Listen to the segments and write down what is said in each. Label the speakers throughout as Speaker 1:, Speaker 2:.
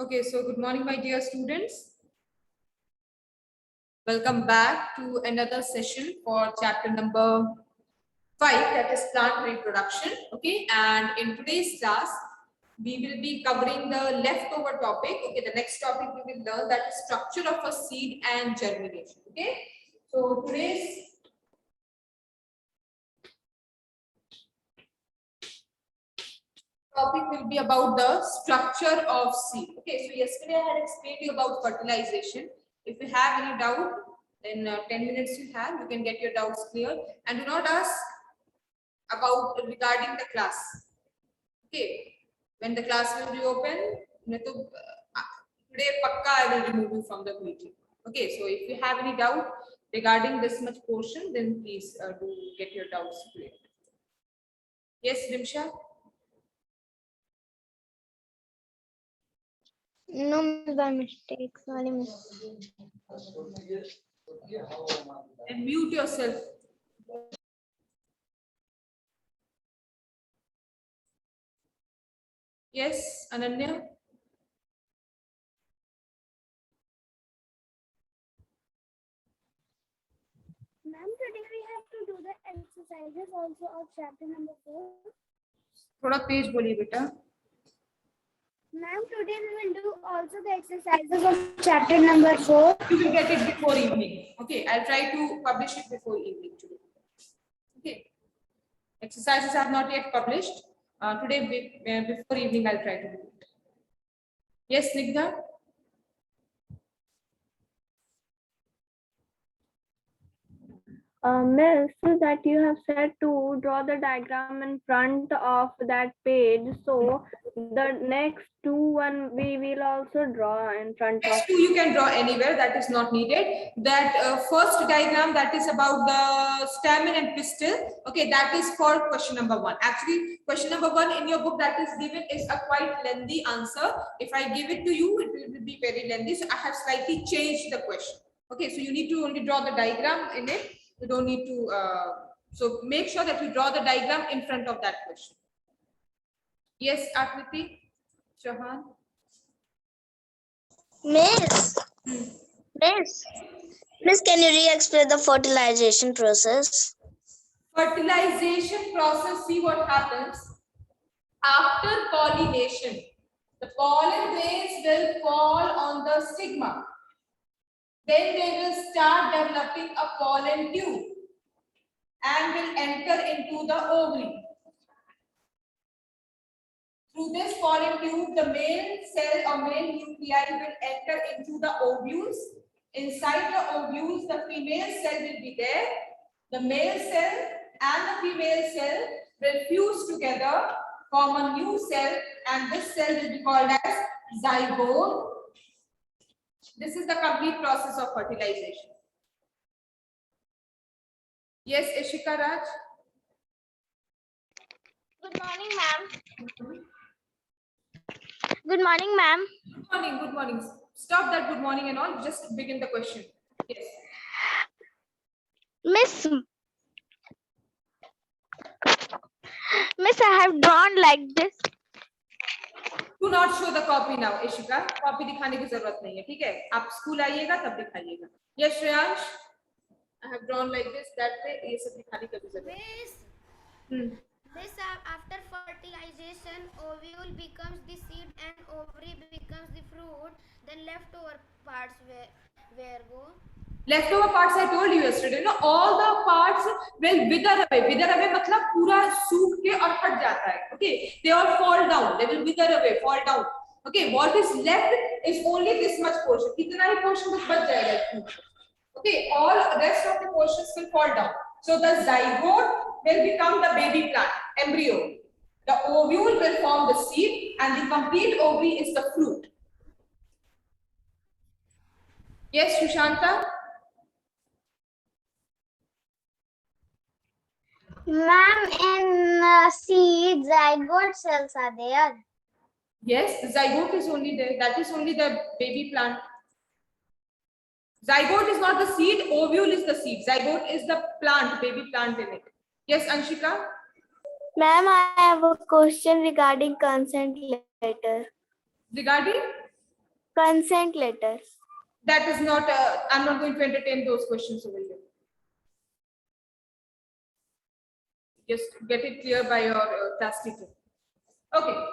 Speaker 1: Okay, so good morning, my dear students. Welcome back to another session for chapter number 5, that is plant reproduction. Okay, and in today's class, we will be covering the leftover topic. Okay, the next topic we will learn, that is structure of a seed and germination. Okay, so today's topic will be about the structure of seed. Okay, so yesterday I had explained you about fertilization. If you have any doubt, then 10 minutes you have, you can get your doubts clear, and do not ask about regarding the class. Okay, when the class will be open, today pakka I will remove you from the meeting. Okay, so if you have any doubt regarding this much portion, then please do get your doubts clear. Yes, Rimsha?
Speaker 2: No, miss, by mistake. Sorry, miss.
Speaker 1: And mute yourself. Yes, Ananya?
Speaker 2: Ma'am, today we have to do the exercises also of chapter number 4.
Speaker 1: थोड़ा तेज बोलिए बेटा.
Speaker 2: Ma'am, today we will do also the exercises of chapter number 4.
Speaker 1: You will get it before evening. Okay, I'll try to publish it before evening today. Okay. Exercises are not yet published. Today before evening I'll try to do it. Yes, Nigda?
Speaker 3: Miss, that you have said to draw the diagram in front of that page. So the next two we will also draw in front of.
Speaker 1: Next two you can draw anywhere, that is not needed. That first diagram, that is about the stamen and pistil. Okay, that is for question number 1. Actually, question number 1 in your book that is given is a quite lengthy answer. If I give it to you, it will be very lengthy. So I have slightly changed the question. Okay, so you need to only draw the diagram in it. You don't need to, so make sure that you draw the diagram in front of that question. Yes, Akriti, Chauhan.
Speaker 4: Miss, can you re-explain the fertilization process?
Speaker 1: Fertilization process, see what happens after pollination. The pollen grains will fall on the stigma. Then they will start developing a pollen tube and will enter into the ovary. Through this pollen tube, the male cell or male nuclei will enter into the ovules. Inside the ovules, the female cell will be there. The male cell and the female cell will fuse together, form a new cell, and this cell will be called as zygote. This is the complete process of fertilization. Yes, Ishika Raj?
Speaker 2: Good morning, ma'am. Good morning, ma'am.
Speaker 1: Good morning, good morning. Stop that good morning and all, just begin the question. Yes.
Speaker 2: Miss, I have drawn like this.
Speaker 1: Do not show the copy now, Ishika. Copy दिखाने की जरूरत नहीं है, ठीक है? आप school आइएगा तब दिखाइएगा. Yes, Shreyansh. I have drawn like this, that way. ये सब दिखाने की जरूरत नहीं.
Speaker 5: Miss, after fertilization, ovule becomes the seed and ovary becomes the fruit. Then leftover parts where go?
Speaker 1: Leftover parts I told you yesterday. No, all the parts will wither away. Wither away मतलब पूरा सूख के और हट जाता है. Okay, they all fall down. They will wither away, fall down. Okay, what is left is only this much portion. इतना ही portion बच जाएगा. Okay, all rest of the portions will fall down. So the zygote will become the baby plant, embryo. The ovule will form the seed, and the complete ovary is the fruit. Yes, Sushanta?
Speaker 2: Ma'am, in seed, zygote cells are there.
Speaker 1: Yes, the zygote is only there. That is only the baby plant. Zygote is not the seed, ovule is the seed. Zygote is the plant, baby plant in it. Yes, Anshika?
Speaker 2: Ma'am, I have a question regarding consent letter.
Speaker 1: Regarding?
Speaker 2: Consent letter.
Speaker 1: That is not, I'm not going to entertain those questions over here. Just get it clear by your class teacher. Okay.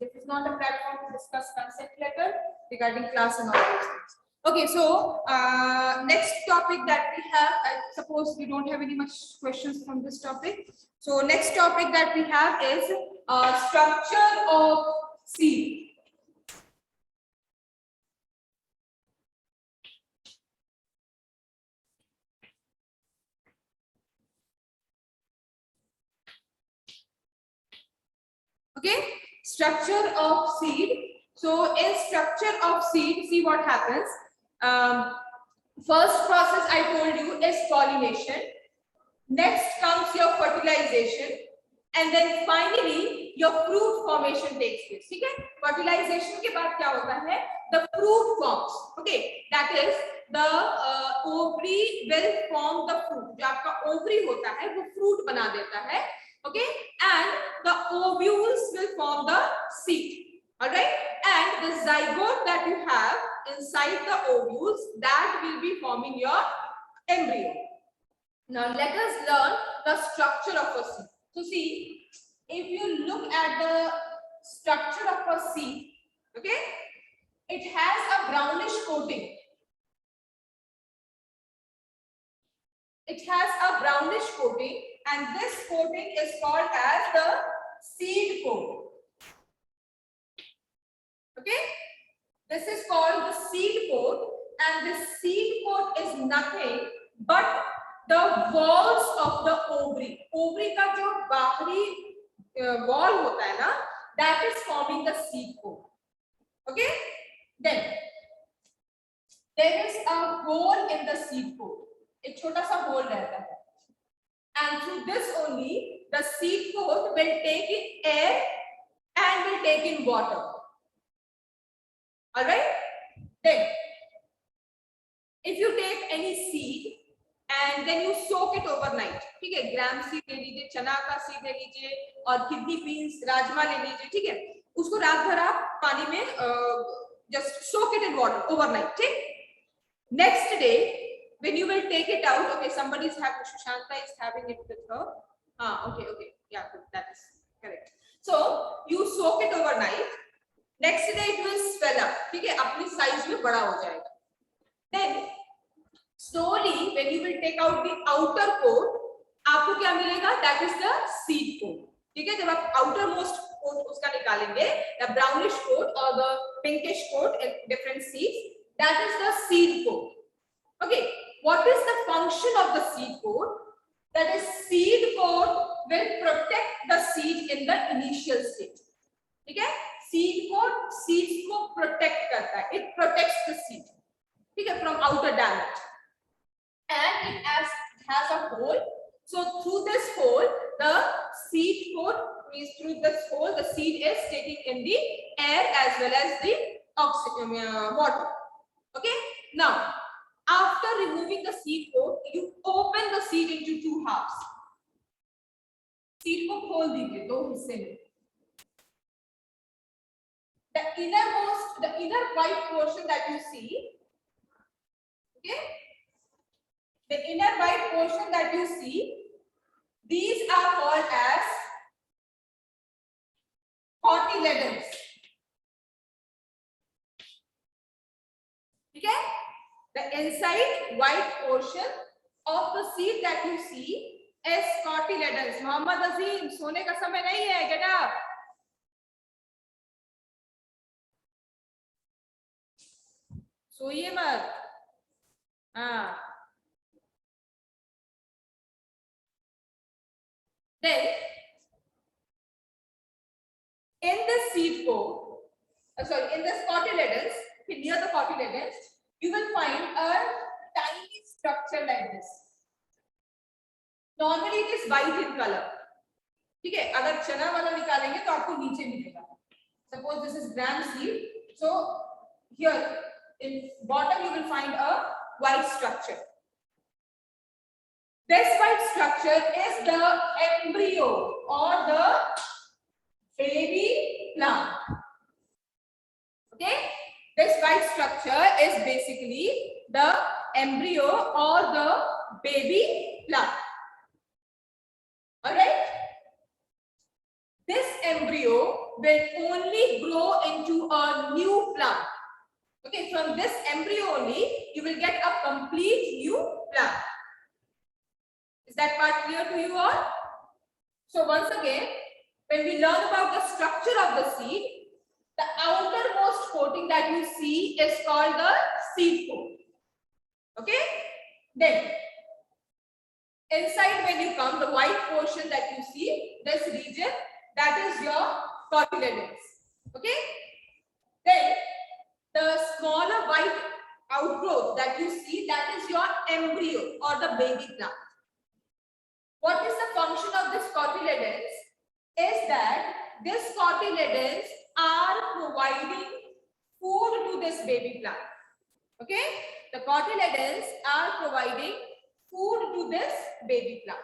Speaker 1: This is not a platform to discuss consent letter regarding class and all those things. Okay, so next topic that we have, I suppose we don't have any much questions from this topic. So next topic that we have is structure of seed. Okay, structure of seed. So in structure of seed, see what happens. First process I told you is pollination. Next comes your fertilization, and then finally your fruit formation takes place. ठीक है? Fertilization के बाद क्या होता है? The fruit forms. Okay, that is the ovary will form the fruit. जो आपका ovary होता है वो fruit बना देता है. Okay, and the ovules will form the seed. All right, and the zygote that you have inside the ovules, that will be forming your embryo. Now let us learn the structure of a seed. So see, if you look at the structure of a seed, okay, it has a brownish coating. It has a brownish coating, and this coating is called as the seed coat. Okay, this is called the seed coat, and the seed coat is nothing but the walls of the ovary. Ovary का जो बाहरी wall होता है ना, that is forming the seed coat. Okay, then there is a hole in the seed coat. एक छोटा सा hole रहता है, and through this only the seed coat will take in air and will take in water. All right, then if you take any seed and then you soak it overnight, ठीक है, ग्राम seed ले लीजिए, चना का seed ले लीजिए, और kidney beans, rajma ले लीजिए, ठीक है, उसको रात भर आप पानी में just soak it in water overnight. ठीक, next day when you will take it out, okay, somebody is having, Sushanta is having it with her. Okay, yeah, good, that is correct. So you soak it overnight. Next day it will swell up, ठीक है, अपनी size में बड़ा हो जाएगा. Then slowly when you will take out the outer coat, आपको क्या मिलेगा? That is the seed coat. ठीक है, जब आप outermost coat उसका निकालेंगे, the brownish coat or the pinkish coat in different seeds, that is the seed coat. Okay, what is the function of the seed coat? That is, seed coat will protect the seed in the initial stage. ठीक है, seed coat seeds को protect करता है. It protects the seed, ठीक है, from outer damage, and it has a hole. So through this hole, the seed coat means through this hole, the seed is taking in the air as well as the oxygen, water. Okay. Now, after removing the seed coat, you open the seed into two halves. Seed को खोल दीजिए दो हिस्से में. The inner white portion that you see, okay, the inner white portion that you see, these are called as cotyledons. Okay, the inside white portion of the seed that you see is cotyledons. Mohammad Azim, सोने का समय नहीं है, get up. सोइए मत. Then in this seed coat, in this cotyledons, near the cotyledons, you will find a tiny structure like this. Normally it is white in color. ठीक है, अगर चना वाला निकालेंगे तो आपको नीचे मिलेगा. Suppose this is gram seed, so here in bottom you will find a white structure. This white structure is the embryo or the baby plant. Okay, this white structure is basically the embryo or the baby plant. All right, this embryo will only grow into a new plant. Okay, from this embryo only you will get a complete new plant. Is that part clear to you all? So once again, when we learn about the structure of the seed, the outermost coating that you see is called the seed coat. Okay, then inside when you come, the white portion that you see, this region, that is your cotyledons. Okay, then the smaller white outgrowth that you see, that is your embryo or the baby plant. What is the function of this cotyledons? Is that this cotyledons are providing food to this baby plant. Okay, the cotyledons are providing food to this baby plant.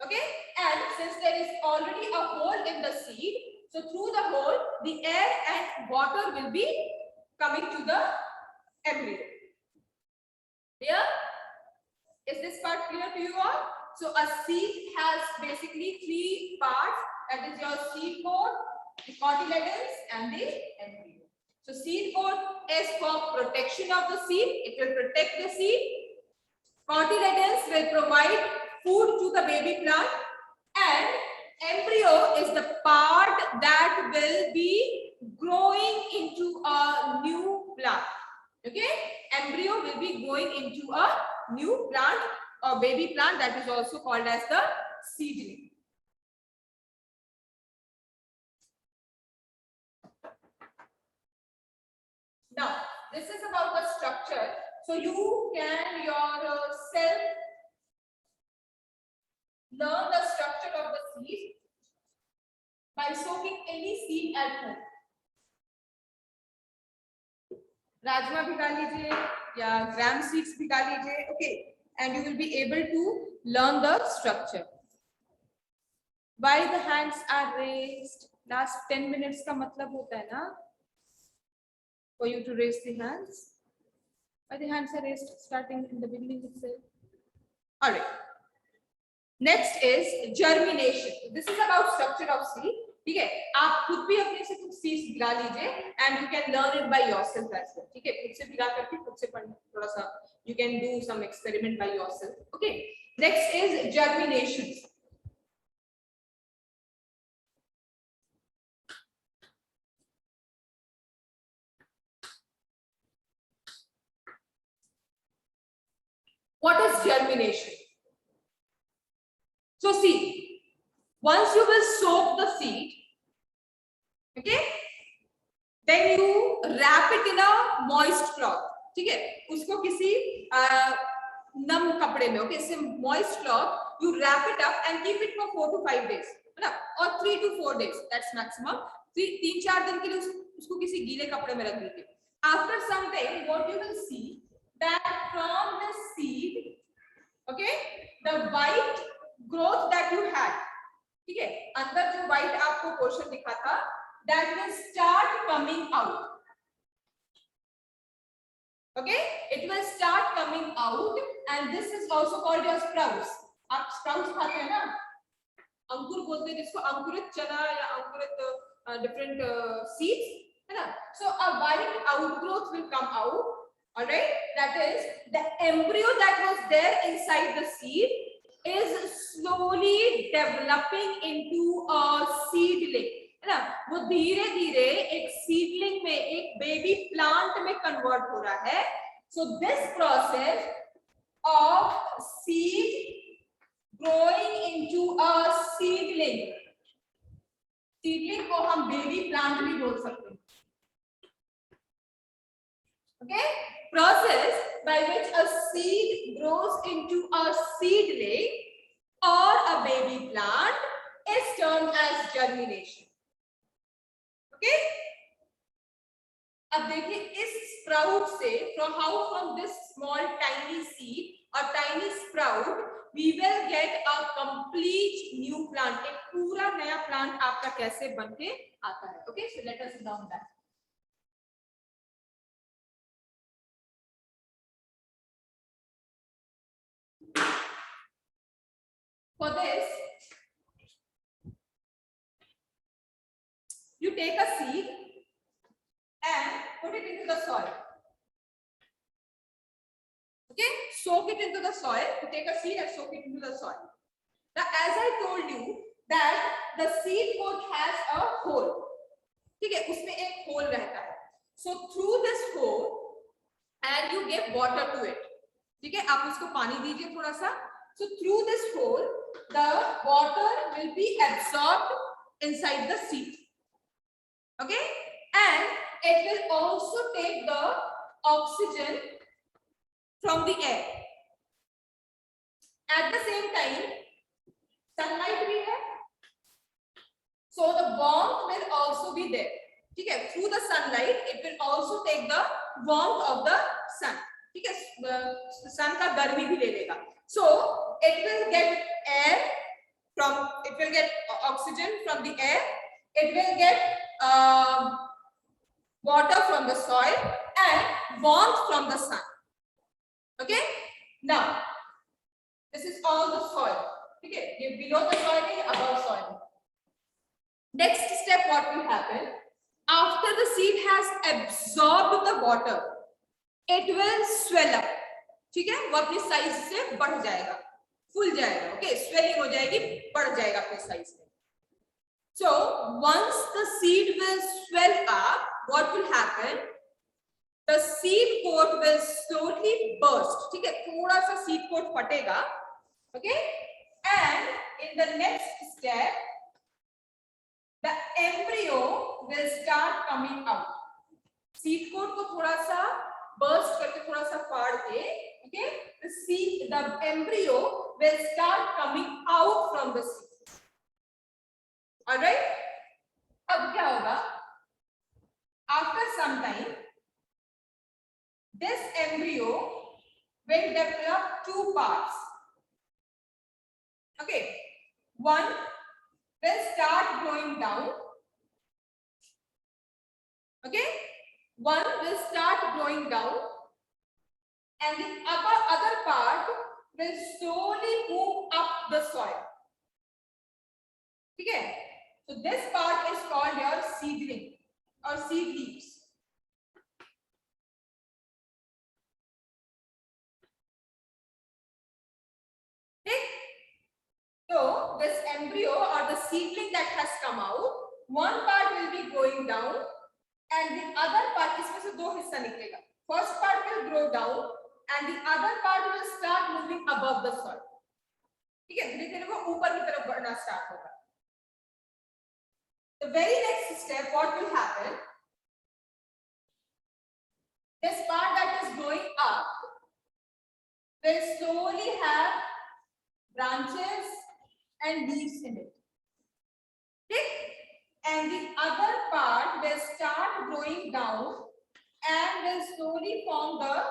Speaker 1: Okay, and since there is already a hole in the seed, so through the hole the air and water will be coming to the embryo. Clear? Is this part clear to you all? So a seed has basically three parts, that is your seed coat, the cotyledons and the embryo. So seed coat is for protection of the seed, it will protect the seed. Cotyledons will provide food to the baby plant, and embryo is the part that will be growing into a new plant. Okay, embryo will be growing into a new plant or baby plant, that is also called as the seedling. Now, this is about the structure. So you can yourself learn the structure of the seed by soaking any seed at home. Rajma भिगा लीजिए या ग्राम seeds भिगा लीजिए. Okay, and you will be able to learn the structure. Why the hands are raised? Last 10 minutes का मतलब होता है ना, for you to raise the hands. Why the hands are raised starting in the beginning itself? All right. Next is germination. This is about structure of seed. ठीक है, आप खुद भी अपने से कुछ सीड्स भिगा लीजिए and you can learn it by yourself as well. ठीक है, खुद से भिगा करके खुद से पढ़ना थोड़ा सा, you can do some experiment by yourself. Okay, next is germination. What is germination? So see, once you will soak the seed, okay, then you wrap it in a moist cloth. ठीक है, उसको किसी नम कपड़े में, okay, से moist cloth, you wrap it up and keep it for 4 to 5 days, है ना, or 3 to 4 days, that's maximum. 3-4 दिन के लिए उसको किसी गीले कपड़े में रख दीजिए. After some time, what you will see that from the seed, okay, the white growth that you had, ठीक है, अंदर जो white आपको पोर्शन दिखा था, that will start coming out. Okay, it will start coming out, and this is also called your sprouts. आप sprouts खाते हैं ना, अंकुर बोलते हैं जिसको, अंकुरित चना या अंकुरित different seeds, है ना. So a white outgrowth will come out. All right, that is the embryo that was there inside the seed is slowly developing into a seedling. है ना, वो धीरे धीरे एक सीडलिंग में, एक बेबी प्लांट में कन्वर्ट हो रहा है. So this process of seed growing into a seedling, seedling को हम बेबी प्लांट भी बोल सकते हैं. Okay, process by which a seed grows into a seedling or a baby plant is termed as germination. Okay, अब देखिए इस sprout से, from this small tiny seed or tiny sprout we will get a complete new plant. एक पूरा नया plant आपका कैसे बन के आता है. Okay, so let us learn that. For this, you take a seed and put it into the soil. Okay, soak it into the soil. You take a seed and soak it into the soil. Now, as I told you that the seed coat has a hole. ठीक है, उसमें एक hole रहता है. So through this hole, and you give water to it. ठीक है, आप उसको पानी दीजिए थोड़ा सा. So through this hole, the water will be absorbed inside the seed. Okay, and it will also take the oxygen from the air. At the same time, sunlight भी है, so the warmth will also be there. ठीक है, through the sunlight, it will also take the warmth of the sun. ठीक है, sun का गर्मी भी ले लेगा. So it will get air from, it will get oxygen from the air. It will get water from the soil and warmth from the sun. Okay, now this is all the soil. Okay, ये below the soil है, above soil. Next step, what will happen? After the seed has absorbed the water, it will swell up. ठीक है, वो अपनी size से बढ़ जाएगा, फूल जाएगा. Okay, swelling हो जाएगी, बढ़ जाएगा अपने साइज में. So once the seed will swell up, what will happen? The seed coat will slowly burst. ठीक है, थोड़ा सा seed coat फटेगा. Okay, and in the next step, the embryo will start coming out. Seed coat को थोड़ा सा burst करके थोड़ा सा फाड़ के, okay, the embryo will start coming out from the seed. All right. अब क्या होगा? After some time, this embryo will develop two parts. Okay, one will start growing down. Okay, one will start growing down, and the other part will slowly move up the soil. Okay, so this part is called your seedling or seed leaves. Okay, so this embryo or the seedling that has come out, one part will be going down and the other part, इसमें से दो हिस्सा निकलेगा. First part will grow down and the other part will start moving above the soil. ठीक है, धीरे-धीरे वो ऊपर की तरफ बढ़ना स्टार्ट होगा. The very next step, what will happen? This part that is growing up will slowly have branches and leaves in it. Okay? And the other part will start growing down and will slowly form the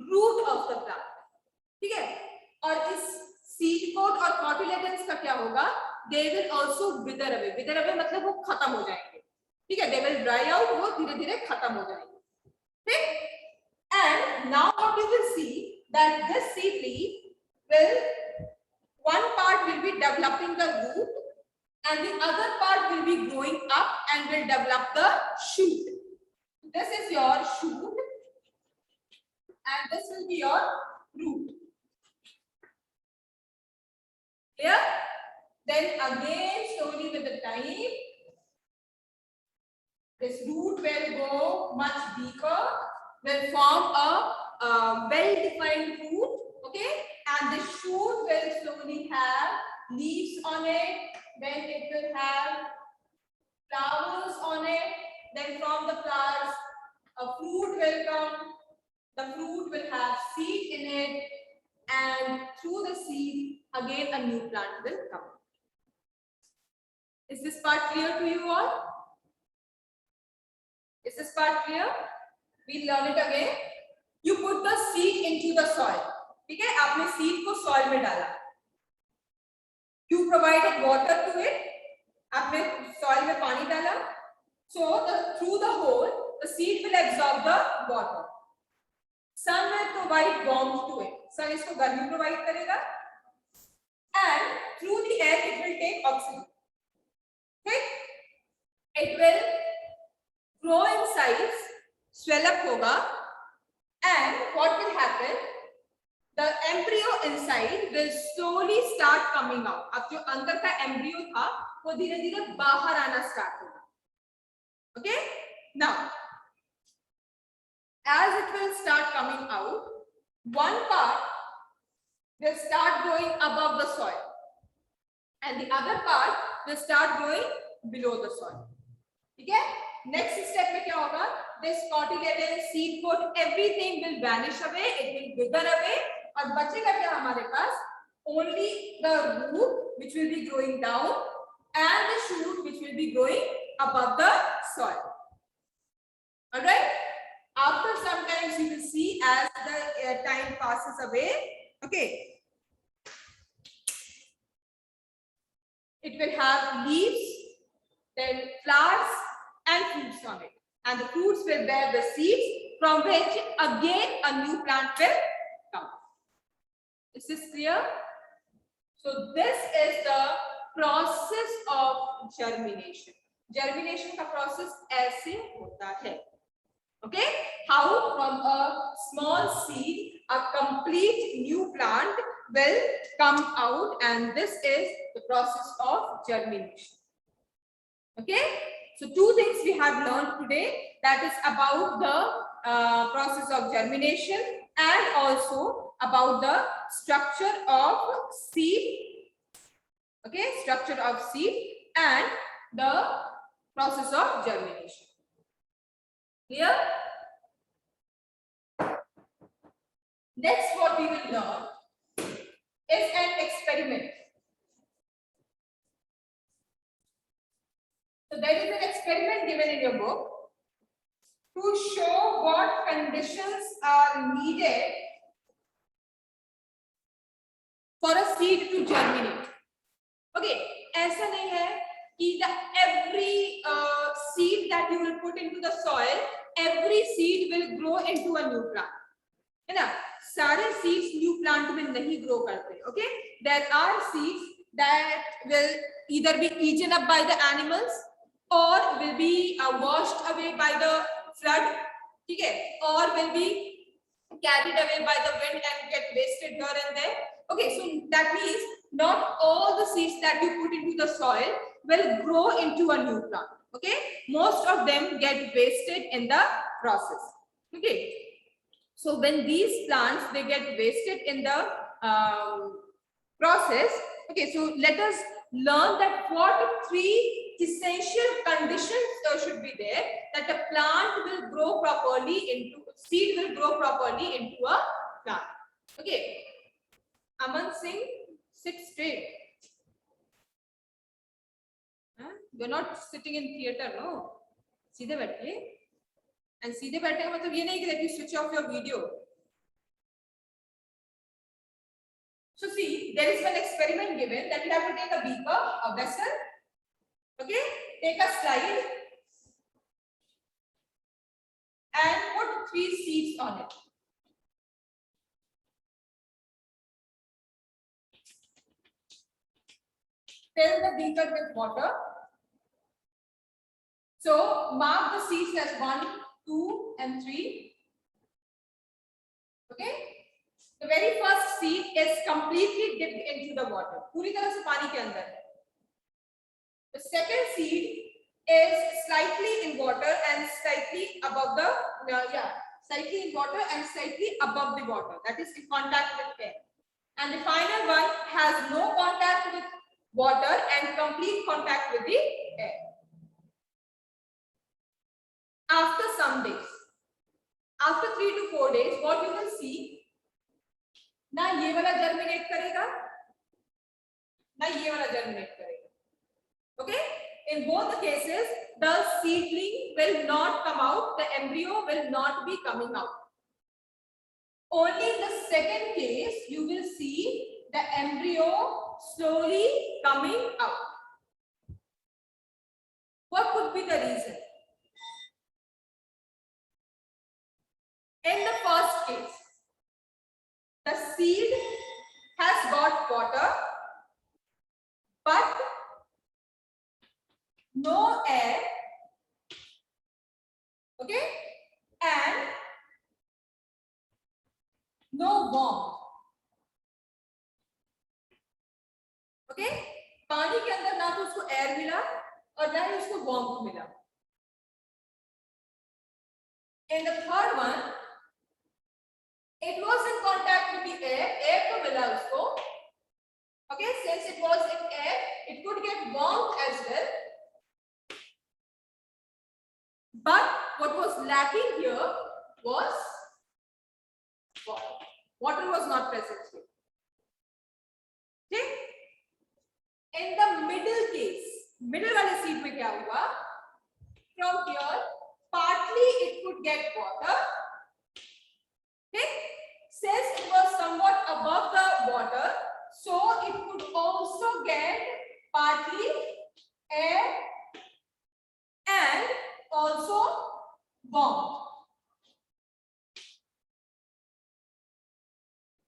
Speaker 1: root of the plant. ठीक है? और इस seed coat और cotyledons का क्या होगा? They will also wither away. Wither away मतलब वो खत्म हो जाएंगे. ठीक है? They will dry out. वो धीरे-धीरे खत्म हो जाएंगे. ठीक? And now what you will see that this seed leaf will, one part will be developing the root and the other part will be growing up and will develop the shoot. This is your shoot and this will be your root. Clear? Then again slowly with the time, this root will go much deeper, will form a well-defined root, okay? And the shoot will slowly have leaves on it, then it will have flowers on it, then from the flowers a fruit will come, the fruit will have seed in it, and through the seed again a new plant will come. Is this part clear to you all? Is this part clear? We'll learn it again. You put the seed into the soil. ठीक है, आपने seed को soil में डाला. You provided water to it. आपने soil में पानी डाला. So through the hole, the seed will absorb the water. Sun will provide warmth to it. सन इसको गर्मी प्रोवाइड करेगा and through the air it will take oxygen. Okay, it will grow in size, swell up hoga, and what will happen, the embryo inside will slowly start coming out. अब जो अंदर का embryo था वो धीरे धीरे बाहर आना start होगा. Okay, now as it will start coming out, one part will start growing above the soil and the other part will start growing below the soil. Okay, next step में क्या होगा, this cotyledon, seed coat, everything will vanish away, it will wither away और बचेगा क्या हमारे पास, only the root which will be growing down and the shoot which will be growing above the soil. All right, after some times you will see as the time passes away, okay, it will have leaves, then flowers and fruits on it, and the fruits will bear the seeds from which again a new plant will come. Is this clear? So this is the process of germination. Germination का process ऐसे होता है. Okay, how from a small seed a complete new plant will come out, and this is the process of germination. Okay, so two things we have learned today, that is about the process of germination and also about the structure of seed. Okay, structure of seed and the process of germination. Clear? Next, what we will learn is an experiment. So there is an experiment given in your book to show what conditions are needed for a seed to germinate. Okay, ऐसा नहीं है कि every seed that you will put into the soil, every seed will grow into a new plant. है ना? सारे seeds new plant में नहीं grow करते. Okay, there are seeds that will either be eaten up by the animals or will be washed away by the flood. ठीक है? Or will be carried away by the wind and get wasted here and there. Okay, so that means not all the seeds that you put into the soil will grow into a new plant. Okay, most of them get wasted in the process. Okay, so when these plants they get wasted in the process. Okay, so let us learn that what three essential conditions should be there that a plant will grow properly into, seed will grow properly into a plant. Okay, Aman Singh, sit straight. You're not sitting in theater, no. सीधे बैठिए. And सीधे बैठने का मतलब ये नहीं कि that you switch off your video. So see, there is one experiment given that you have to take a beaker, a vessel. Okay, take a slide and put 3 seeds on it. Fill the beaker with water. So mark the seeds as 1, 2, and 3. Okay. The very first seed is completely dipped into the water. पूरी तरह से पानी के अंदर है. The second seed is slightly in water and slightly above the slightly in water and slightly above the water. That is in contact with air. And the final one has no contact with water and complete contact with the air. After some days, after 3 to 4 days, what you will see, ना ये वाला germinate करेगा, ना ये वाला germinate करेगा. Okay? In both the cases, the seedling will not come out, the embryo will not be coming out. Only in the second case, you will see the embryo slowly coming out. What could be the reason? In the first case, the seed no air, okay, and no warmth. Okay पानी के अंदर ना तो उसको air मिला और ना ही उसको वार्मथ मिला. And the third one, it was in contact with the air. Air को मिला उसको. Okay, since it was in air, it could get warmth as well. But what was lacking here was water. Water was not present here. Okay. In the middle case, middle वाले seed में क्या हुआ? From here, partly it could get water. Okay, since it was somewhat above the water, so it could also get partly air and also warmth.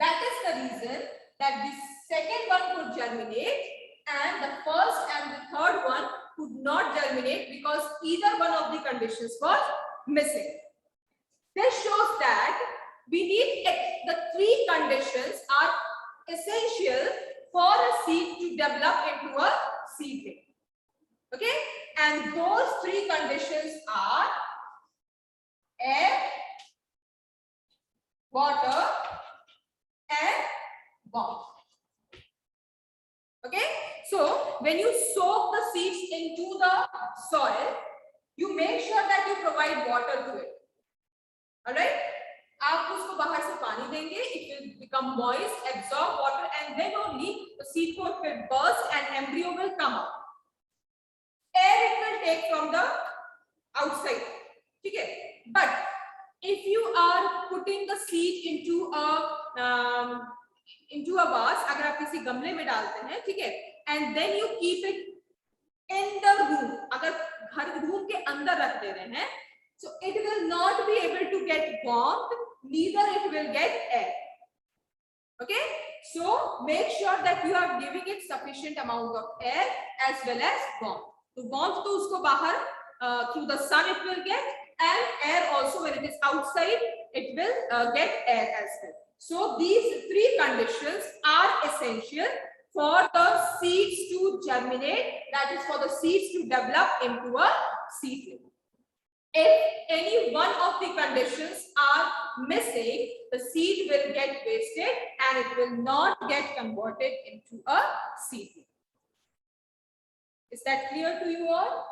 Speaker 1: That is the reason that the second one could germinate and the first and the third one could not germinate because either one of the conditions was missing. This shows that we need the three conditions are essential for a seed to develop into a seedling. Okay, and those three conditions are air, water, and warmth. Okay, so when you soak the seeds into the soil, you make sure that you provide water to it. All right, आप उसको बाहर से पानी देंगे, it will become moist, absorb water, and then only the seed pod will burst and embryo will come out. Air it will take from the outside. Okay, but if you are putting the seed into a vase, अगर आप किसी गमले में डालते हैं, ठीक है, and then you keep it in the room, अगर घर रूम के अंदर रख दे रहे हैं, so it will not be able to get warmth, neither it will get air. Okay, so make sure that you are giving it sufficient amount of air as well as warmth. So warmth to usko bahar through the sun it will get, and air also when it is outside it will get air as well. So these three conditions are essential for the seeds to germinate, that is for the seeds to develop into a seedling. If any one of the conditions are missing, the seed will get wasted and it will not get converted into a seedling. Is that clear to you all?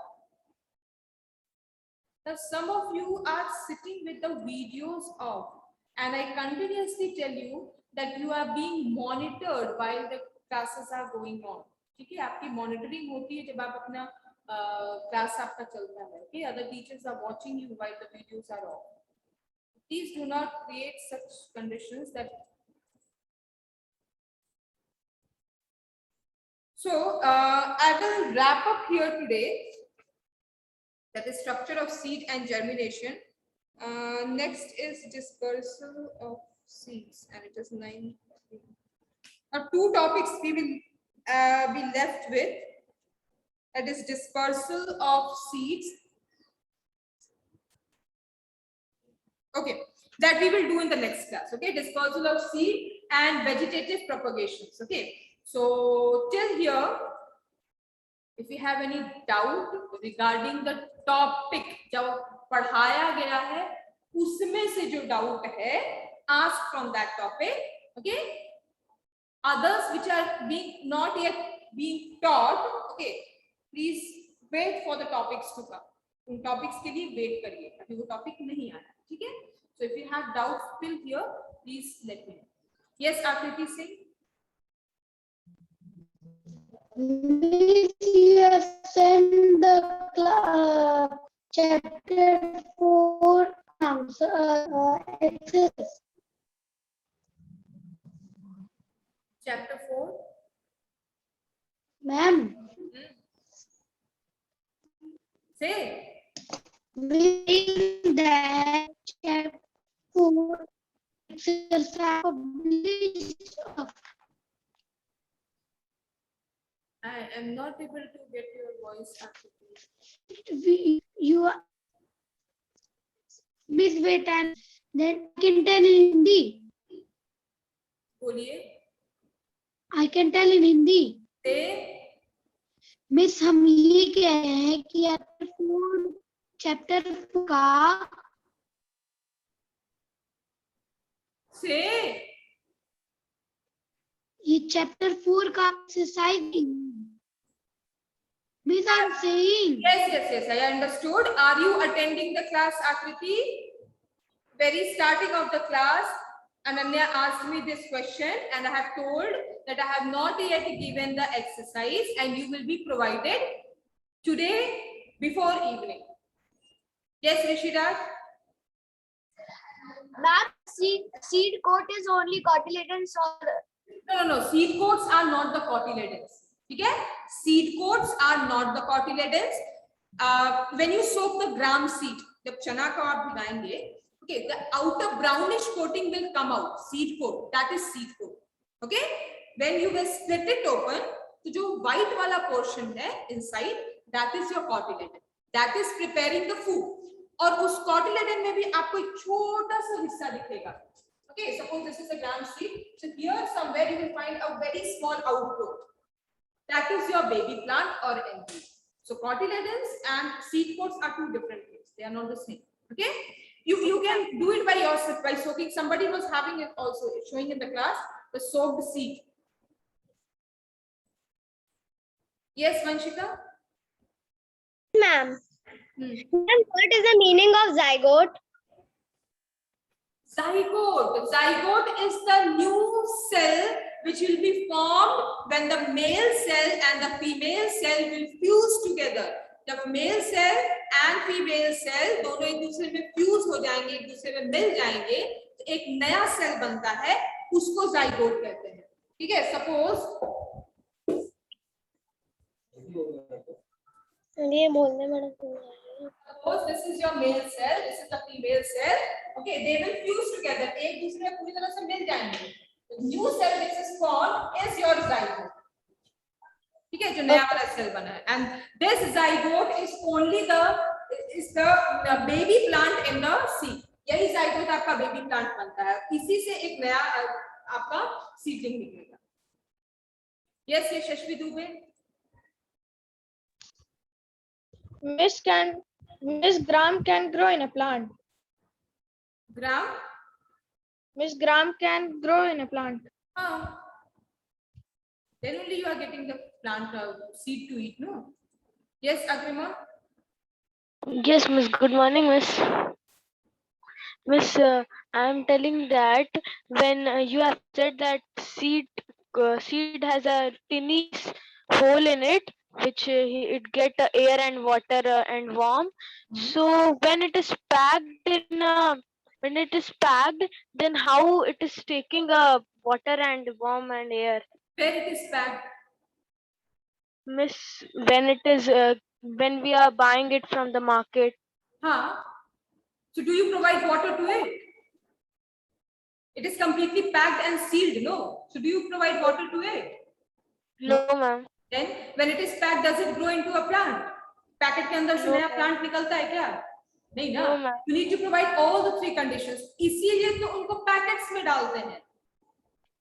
Speaker 1: Now some of you are sitting with the videos off, and I continuously tell you that you are being monitored while the classes are going on. ठीक है, आपकी monitoring होती है जब आप अपना class आपका चलता है. Okay, other teachers are watching you while the videos are off. Please do not create such conditions that. So I will wrap up here today. That is structure of seed and germination. Next is dispersal of seeds, and it is 9. Now, two topics we will be left with. That is dispersal of seeds. Okay, that we will do in the next class. Okay, dispersal of seed and vegetative propagations. Okay, so till here, if you have any doubt regarding the topic जो पढ़ाया गया है, उसमें से जो doubt है, ask from that topic. Okay, others which are being not yet being taught, okay, please wait for the topics to come. उन topics के लिए wait करिए, अभी वो topic नहीं आया, ठीक है? So if you have doubts till here, please let me know. Yes, Akriti Singh.
Speaker 2: You send the chapter 4 exercise.
Speaker 1: Chapter 4.
Speaker 2: Ma'am,
Speaker 1: Say.
Speaker 2: read that chapter 4 exercise published
Speaker 1: I am not able to get your voice.
Speaker 2: You are Miss wait and then I can tell in Hindi.
Speaker 1: बोलिए.
Speaker 2: I can tell in Hindi.
Speaker 1: Say.
Speaker 2: Miss हम ये कह रहे हैं कि chapter का
Speaker 1: Say.
Speaker 2: ये chapter 4 का exercise miss I am saying
Speaker 1: Yes, I understood. Are you attending the class, Akriti? Very starting of the class, Ananya asked me this question and I have told that I have not yet given the exercise and you will be provided today before evening. Yes, Rishida?
Speaker 5: Ma'am, seed coat is only cotyledons or
Speaker 1: No. Seed coats are not the cotyledons. Okay? Seed coats are not the cotyledons. When you soak the gram seed, जब चना को आप भिगाएंगे, okay, the outer brownish coating will come out. Seed coat, that is seed coat. Okay? When you will split it open, तो जो white वाला portion है inside, that is your cotyledon. That is preparing the food. और उस cotyledon में भी आपको एक छोटा सा हिस्सा दिखेगा. Okay, suppose this is a gram seed. So here somewhere you will find a very small outgrowth. That is your baby plant or embryo. So cotyledons and seed coats are two different things. They are not the same. Okay, you can do it by yourself by soaking. Somebody was having it also showing in the class the soaked seed. Yes, Vanshika.
Speaker 5: ma'am. What is the meaning of zygote?
Speaker 1: Zygote. Zygote is the new cell which will be formed when the male cell and the female cell will fuse together. जब male cell and female cell दोनों एक दूसरे में fuse हो जाएंगे, एक दूसरे में मिल जाएंगे, तो एक नया cell बनता है, उसको zygote कहते हैं. ठीक है? Suppose this is your male cell, this is the female cell. Okay, they will fuse together. एक दूसरे में पूरी तरह से मिल जाएंगे. The new cell which is formed is your zygote. ठीक है, जो नया वाला सेल बना है. And this zygote is only the baby plant in the seed. यही zygote आपका baby plant बनता है. इसी से एक नया आपका seedling निकलेगा. Yes, Yashasvi Dubey.
Speaker 6: Miss gram can grow in a plant.
Speaker 1: Gram.
Speaker 6: Miss gram can grow in a plant.
Speaker 1: Then only you are getting the plant seed to eat, no? Yes, Agrima.
Speaker 7: Yes, Miss. Good morning, Miss. Miss, I am telling that when you have said that seed has a tiny hole in it, which it get air and water and warm. So when it is packed then how it is taking water and warm and air?
Speaker 1: Where it is packed?
Speaker 7: Miss, when it is when we are buying it from the market.
Speaker 1: So do you provide water to it? It is completely packed and sealed, no? So do you provide water to it?
Speaker 7: No, ma'am.
Speaker 1: Then when it is packed, does it grow into a plant? Packet के अंदर से नया plant निकलता है क्या? नहीं ना?
Speaker 7: No, ma'am.
Speaker 1: You need to provide all the three conditions. इसीलिए तो उनको पैकेट्स में डालते हैं.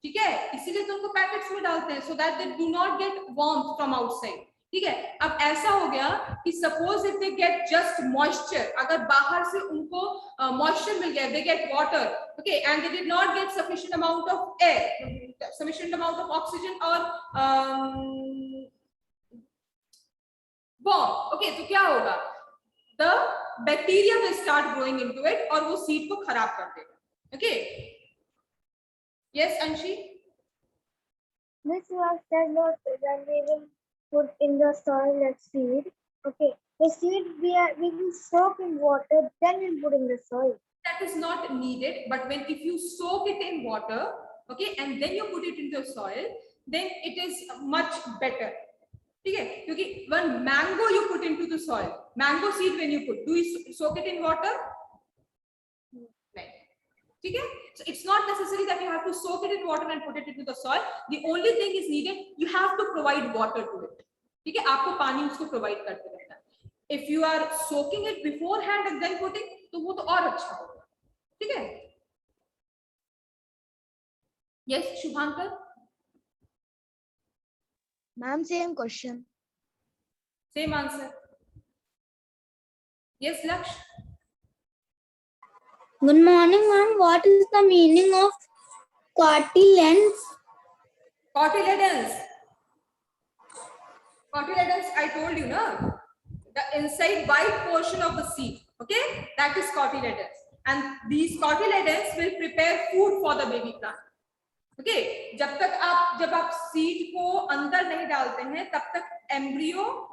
Speaker 1: ठीक है? इसीलिए तो उनको पैकेट्स में डालते हैं so that they do not get warmth from outside. ठीक है? अब ऐसा हो गया कि suppose if they get just moisture, अगर बाहर से उनको moisture मिल गया, they get water, okay, and they did not get sufficient amount of air, sufficient amount of oxygen or warm, okay, तो क्या होगा? The bacteria will start growing into it और वो seed को खराब कर देगा, okay? Yes, Anshi.
Speaker 2: Miss, you have said that when we will put in the soil that seed, okay, the seed we will soak in water, then we'll put in the soil.
Speaker 1: That is not needed, but if you soak it in water, okay, and then you put it into the soil, then it is much better. Okay, because one mango you put into the soil, mango seed when you put, do you soak it in water? Right. ठीक है? So it's not necessary that you have to soak it in water and put it into the soil. The only thing is needed, you have to provide water to it. ठीक है? आपको पानी उसको provide करते रहना है. If you are soaking it beforehand and then putting, तो वो तो और अच्छा होगा. ठीक है? Yes, Shubhankar.
Speaker 6: Ma'am, same question.
Speaker 1: Same answer. Yes, Laksh.
Speaker 2: Good morning, ma'am. What is the meaning of cotyledons?
Speaker 1: Cotyledons. Cotyledons, I told you, na? The inside white portion of the seed. Okay, that is cotyledons. And these cotyledons will prepare food for the baby plant. Okay, जब आप seed को अंदर नहीं डालते हैं, तब तक embryo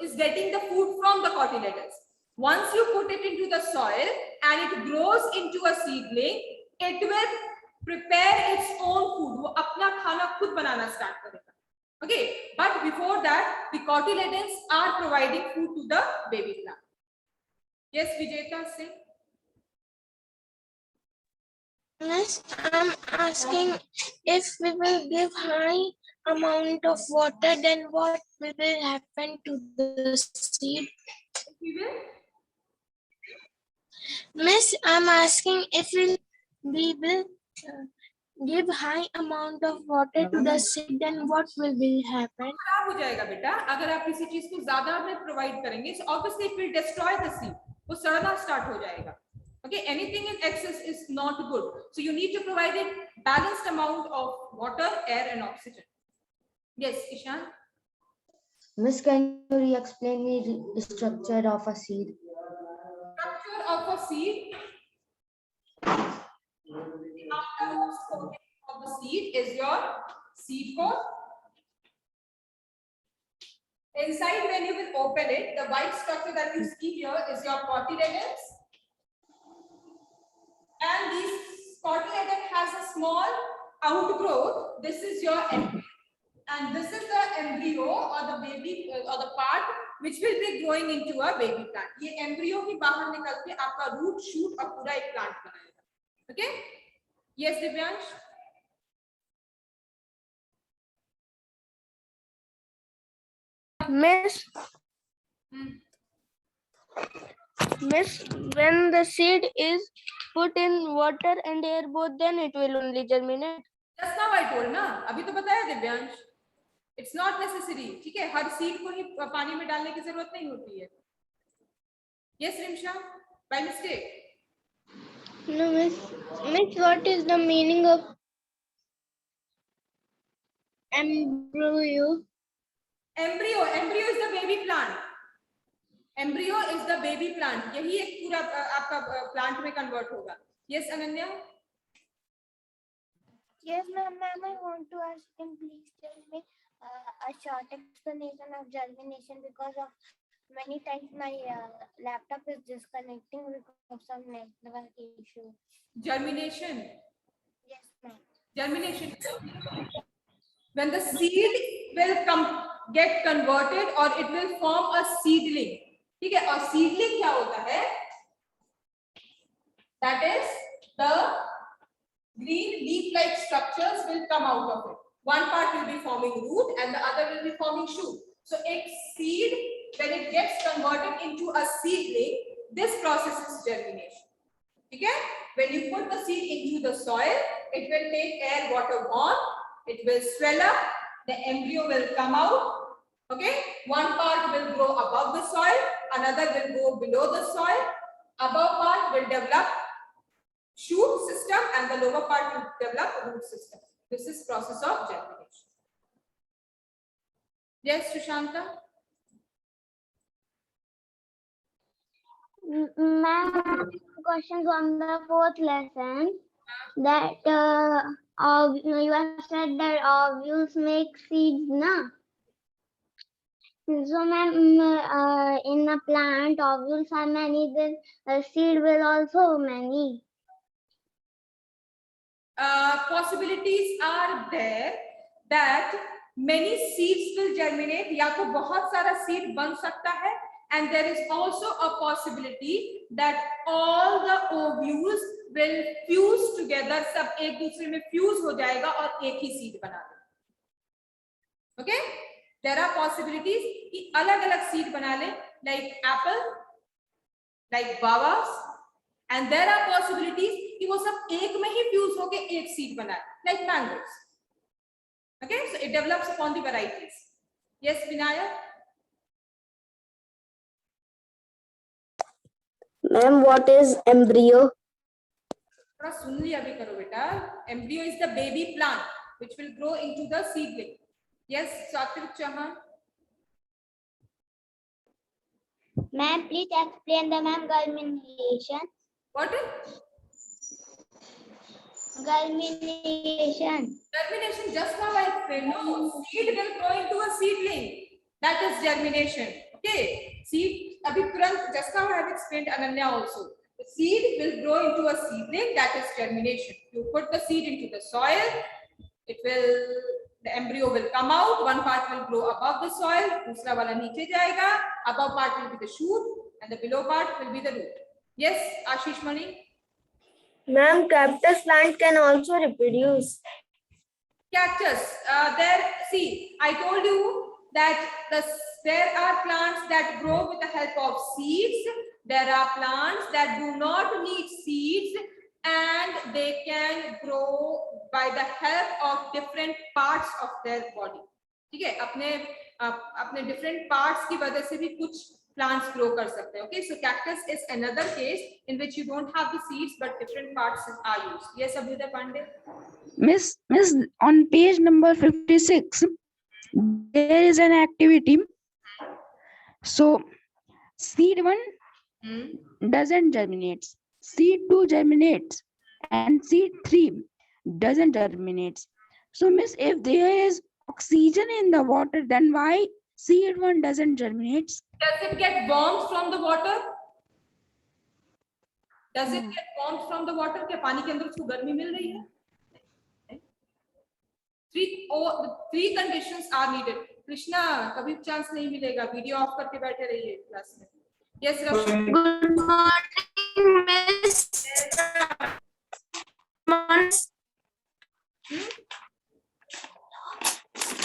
Speaker 1: is getting the food from the cotyledons. Once you put it into the soil and it grows into a seedling, it will prepare its own food. वो अपना खाना खुद बनाना start करेगा. Okay, but before that, the cotyledons are providing food to the baby plant. Yes, Vijayta, say.
Speaker 8: Miss, I'm asking if we will give high amount of water, then what will happen to the seed?
Speaker 1: We will.
Speaker 8: Miss, I'm asking if we will give high amount of water to the seed, then what will happen?
Speaker 1: खराब हो जाएगा बेटा. अगर आप किसी चीज को ज्यादा में प्रोवाइड करेंगे, so obviously it will destroy the seed. वो सड़ना स्टार्ट हो जाएगा. Okay, anything in excess is not good. So you need to provide it balanced amount of water, air, and oxygen. Yes, Ishan.
Speaker 9: Miss, can you re-explain the structure of a seed?
Speaker 1: Structure of a seed. The outermost coating of the seed is your seed coat. Inside, when you will open it, the white structure that you see here is your cotyledons. And this cotyledon has a small outgrowth. This is your embryo. And this is the embryo or the baby or the part which will be growing into a baby plant. ये embryo ही बाहर निकल के आपका root, shoot और पूरा एक plant बनाएगा. Okay? Yes, Divyansh.
Speaker 6: Miss, Miss, when the seed is put in water and air both, then it will only germinate.
Speaker 1: Just now I told ना, अभी तो बताया दिव्यांश. It's not necessary. ठीक है, हर seed को ही पानी में डालने की जरूरत नहीं होती है. Yes, Rimsha, by mistake.
Speaker 6: No, Miss, what is the meaning of embryo?
Speaker 1: Embryo is the baby plant. Embryo is the baby plant. यही एक पूरा आपका plant में convert होगा. Yes, Ananya.
Speaker 2: Yes, ma'am. I want to ask him, please tell me a short explanation of germination, because of many times my laptop is disconnecting because of some network issue.
Speaker 1: Germination.
Speaker 2: Yes, ma'am.
Speaker 1: Germination. When the seed will get converted or it will form a seedling. ठीक है, और seedling क्या होता है? That is the green leaf-like structures will come out of it. One part will be forming root and the other will be forming shoot. So a seed, when it gets converted into a seedling, this process is germination. Okay? When you put the seed into the soil, it will take air, water, bond. It will swell up. The embryo will come out. Okay? One part will grow above the soil. Another will go below the soil. Above part will develop shoot system and the lower part will develop root system. This is process of germination. Yes, Sushanta?
Speaker 2: Ma'am, questions on the fourth lesson, that you have said that ovules make seeds, na? So, ma'am, in a plant, ovules are many, then seed will also many.
Speaker 1: Possibilities are there that many seeds will germinate. या तो बहुत सारा seed बन सकता है and there is also a possibility that all the ovules will fuse together, सब एक दूसरे में fuse हो जाएगा और एक ही seed बना देगा. Okay, there are possibilities कि अलग-अलग seed बना ले, like apple, like guavas, and there are possibilities कि वो सब एक में ही fuse होके एक seed बनाए, like mangoes. Okay, so it develops upon the varieties. Yes, Vinaya.
Speaker 4: Ma'am, what is embryo?
Speaker 1: थोड़ा सुन लिया भी करो बेटा. Embryo is the baby plant which will grow into the seedling. Yes, Satvik Chauhan.
Speaker 2: Ma'am, please explain the germination.
Speaker 1: What?
Speaker 2: Germination.
Speaker 1: Germination, just now I explained. No, seed will grow into a seedling. That is germination. Okay. Seed, abhi turant, just now I have explained Ananya also. The seed will grow into a seedling. That is germination. You put the seed into the soil. It will, the embryo will come out. One part will grow above the soil. Dusra wala niche jayega. Above part will be the shoot, and the below part will be the root. Yes, Ashish Mani.
Speaker 6: Ma'am, cactus plant can also reproduce.
Speaker 1: Cactus, see, I told you that there are plants that grow with the help of seeds. There are plants that do not need seeds and they can grow by the help of different parts of their body. ठीक है, अपने different parts की वजह से भी कुछ plants grow कर सकते हैं. Okay, so cactus is another case in which you don't have the seeds but different parts are used. Yes, Abhyuday Pandey.
Speaker 10: Miss, on page number 56, there is an activity. So, seed 1 doesn't germinate, seed 2 germinates, and seed 3 doesn't germinate. So, miss, if there is oxygen in the water, then why seed 1 doesn't germinate?
Speaker 1: Does it get warmth from the water? Does it get warmth from the water? क्या पानी के अंदर उसको गर्मी मिल रही है? Three conditions are needed. Krishna, कभी chance नहीं मिलेगा. वीडियो ऑफ करके बैठे रहिए क्लास में. Yes, Ravi.
Speaker 8: Good morning, Miss.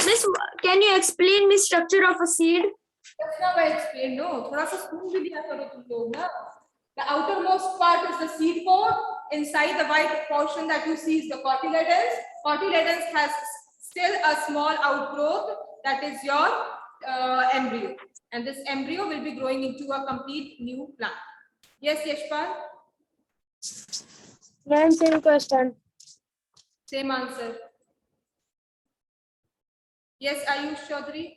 Speaker 8: Miss, can you explain me structure of a seed?
Speaker 1: That's not I explained. No, थोड़ा सा spoon भी दिया करो तुम लोग ना. The outermost part is the seed pod. Inside the white portion that you see is the cotyledons. Cotyledons has still a small outgrowth that is your embryo. And this embryo will be growing into a complete new plant. Yes, Yashpal?
Speaker 6: Ma'am, same question.
Speaker 1: Same answer. Yes, Ayush Chaudhary?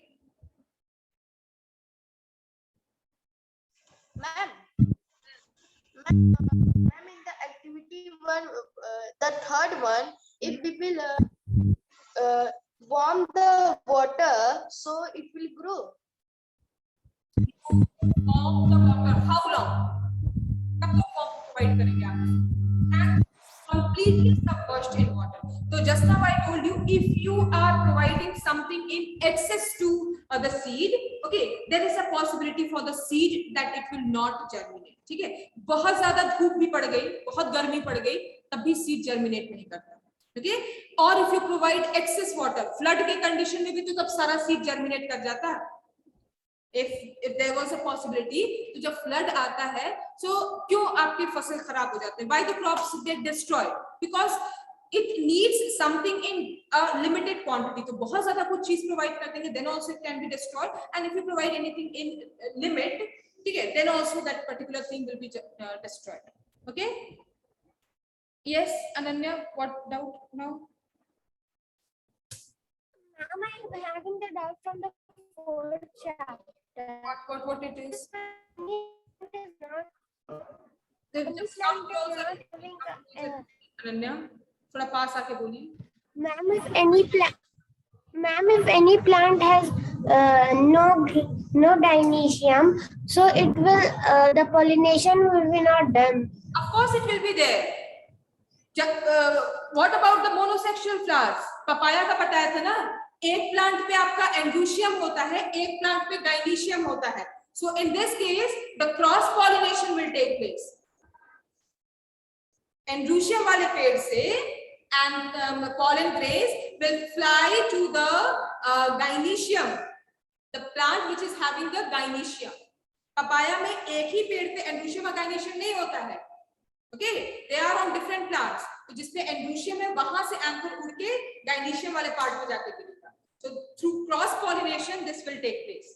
Speaker 6: Ma'am, in the activity 1, the third one, if we will warm the water, so it will grow.
Speaker 1: Warm the water. How long? कब तक warm provide करेंगे आप? And completely submerged in water. So just now I told you, if you are providing something in excess to the seed, okay, there is a possibility for the seed that it will not germinate. ठीक है? बहुत ज़्यादा धूप भी पड़ गई, बहुत गर्मी पड़ गई, तब भी seed germinate नहीं करता. Okay? Or if you provide excess water, flood के condition में भी तो तब सारा seed germinate कर जाता है. If there was a possibility, तो जब flood आता है, so क्यों आपकी फसल खराब हो जाते हैं? Why the crops get destroyed? Because it needs something in a limited quantity. तो बहुत ज़्यादा कुछ चीज provide कर देंगे, then also it can be destroyed. And if you provide anything in limit, ठीक है, then also that particular thing will be destroyed. Okay? Yes, Ananya, what doubt now?
Speaker 2: Ma'am, I'm having the doubt from the 4th chapter.
Speaker 1: What it is?
Speaker 2: It is not.
Speaker 1: Just come closer. Ananya, थोड़ा पास आके बोलिए.
Speaker 2: Ma'am, if any plant has no dinoecium, so it will the pollination will be not done.
Speaker 1: Of course, it will be there. What about the monosexual flowers? Papaya का बताया था ना. एक plant पे आपका एंड्यूशियम होता है, एक प्लांट पे डाइनिशियम होता है. So in this case, the cross pollination will take place. Androecium वाले पेड़ से and pollen grains will fly to the gynoecium, the plant which is having the gynoecium. Papaya में एक ही पेड़ पे एंड्रोशियम और gynoecium नहीं होता है. Okay, they are on different plants. तो जिसमें एंड्रोशियम है वहां से एंकर उड़ के gynoecium वाले पार्ट में जाके गिरेगा. So through cross pollination this will take place.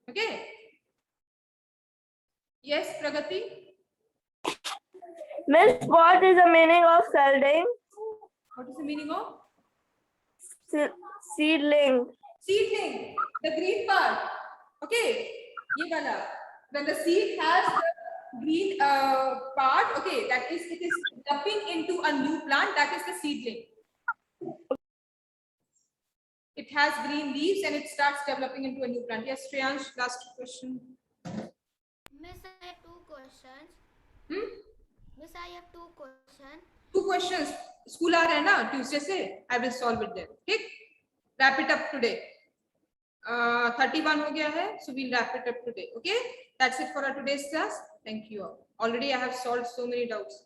Speaker 1: Okay. Yes, Pragati.
Speaker 3: Miss, what is the meaning of seedling?
Speaker 1: What is the meaning of
Speaker 3: Seedling.
Speaker 1: seedling? The green part. Okay, ये वाला. When the seed has the green part, okay, that is it is developing into a new plant. That is the seedling. It has green leaves and it starts developing into a new plant. Yes, Shreyansh, last question.
Speaker 5: Miss, I have two questions. Miss, I have two questions.
Speaker 1: Two questions. School आ रहा है ना Tuesday से? I will solve it there. ठीक? Wrap it up today. 31 हो गया है, so we'll wrap it up today. Okay? That's it for our today's class. Thank you all. Already I have solved so many doubts.